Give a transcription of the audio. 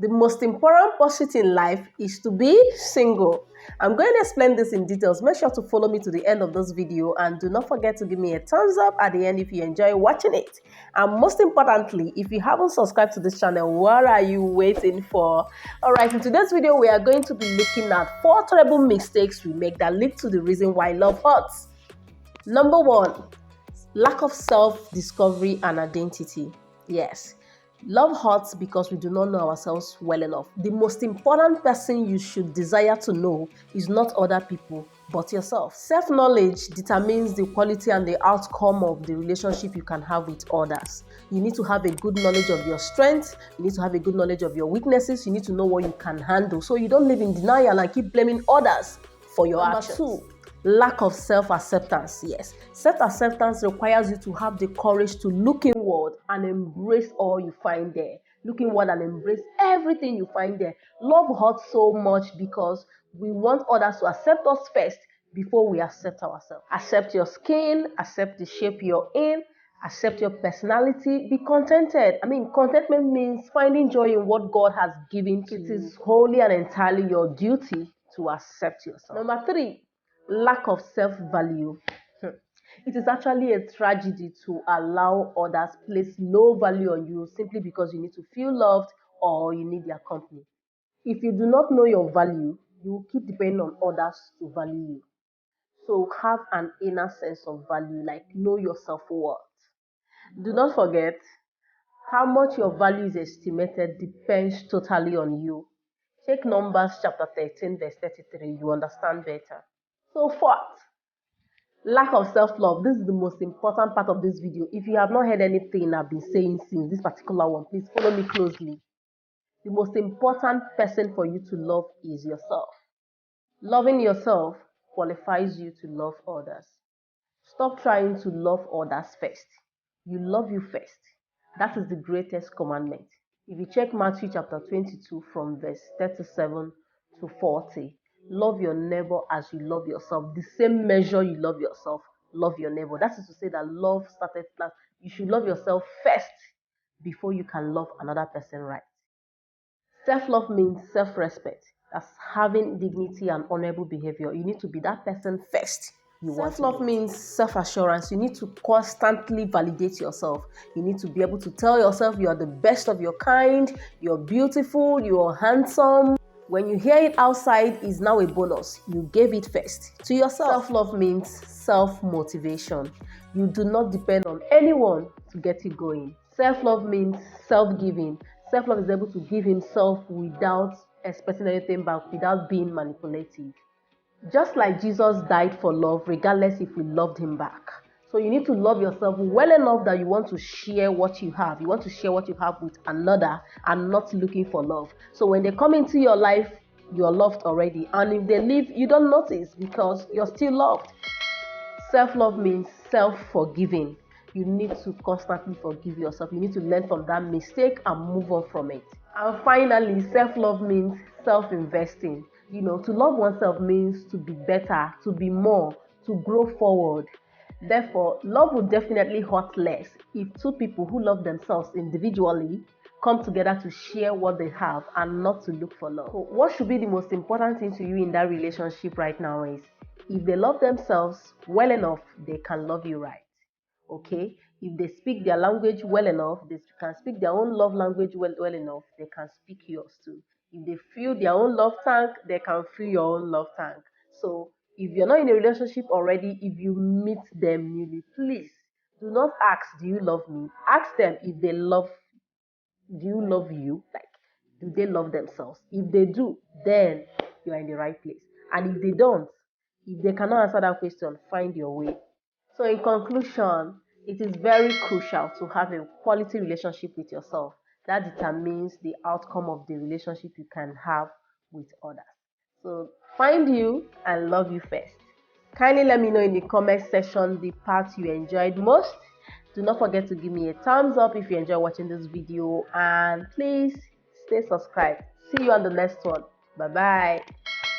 The most important pursuit in life is to be single. I'm going to explain this in details. Make sure to follow me to the end of this video and do not forget to give me a thumbs up at the end if you enjoy watching it. And most importantly, if you haven't subscribed to this channel, what are you waiting for? Alright, in today's video, we are going to be looking at 4 terrible mistakes we make that lead to the reason why love hurts. Number 1, lack of self-discovery and identity. Yes. Love hurts because we do not know ourselves well enough. The most important person you should desire to know is not other people, but yourself. Self-knowledge determines the quality and the outcome of the relationship you can have with others. You need to have a good knowledge of your strengths. You need to have a good knowledge of your weaknesses. You need to know what you can handle so you don't live in denial and keep blaming others for your actions. Number 2, lack of self-acceptance. Yes, self-acceptance requires you to have the courage to look inward and embrace all you find there. Look inward and embrace everything you find there. Love hurts so much because we want others to accept us first before we accept ourselves. Accept your skin, accept the shape you're in, accept your personality, be contented. Contentment means finding joy in what God has given to you. It is wholly and entirely your duty to accept yourself. Number 3, lack of self-value. It is actually a tragedy to allow others place low value on you simply because you need to feel loved or you need their company. If you do not know your value, you will keep depending on others to value you. So have an inner sense of value, like know your self-worth. Do not forget, how much your value is estimated depends totally on you. Check Numbers chapter 13 verse 33, you understand better. So 4th, lack of self-love. This is the most important part of this video. If you have not heard anything I've been saying since this particular one, please follow me closely. The most important person for you to love is yourself. Loving yourself qualifies you to love others. Stop trying to love others first. You love you first. That is the greatest commandment. If you check Matthew chapter 22 from verse 37 to 40, love your neighbor as you love yourself. The same measure you love yourself, love your neighbor. That is to say that love started last. You should love yourself first before you can love another person right. Self-love means self-respect. That's having dignity and honorable behavior. You need to be that person first. Self-love means self-assurance. You need to constantly validate yourself. You need to be able to tell yourself you are the best of your kind, you're beautiful, you're handsome. When you hear it outside, is now a bonus. You gave it first to yourself. Self-love means self-motivation. You do not depend on anyone to get you going. Self-love means self-giving. Self-love is able to give himself without expecting anything back, without being manipulative. Just like Jesus died for love, regardless if we loved him back. So you need to love yourself well enough that you want to share what you have. You want to share what you have with another and not looking for love. So when they come into your life, you're loved already. And if they leave, you don't notice because you're still loved. Self-love means self-forgiving. You need to constantly forgive yourself. You need to learn from that mistake and move on from it. And finally, self-love means self-investing. To love oneself means to be better, to be more, to grow forward. Therefore, love will definitely hurt less if 2 people who love themselves individually come together to share what they have and not to look for love. So what should be the most important thing to you in that relationship right now is, if they love themselves well enough, they can love you right. Okay? If they speak their language well enough, they can speak their own love language well enough, they can speak yours too. If they fill their own love tank, they can fill your own love tank. So if you're not in a relationship already, if you meet them newly, please do not ask, do you love me? Ask them if they love, do you love you? Like, do they love themselves? If they do, then you're in the right place. And if they don't, if they cannot answer that question, find your way. So in conclusion, it is very crucial to have a quality relationship with yourself. That determines the outcome of the relationship you can have with others. So find you and love you first. Kindly let me know in the comment section the part you enjoyed most. Do not forget to give me a thumbs up if you enjoy watching this video, and please stay subscribed. See you on the next one. Bye bye.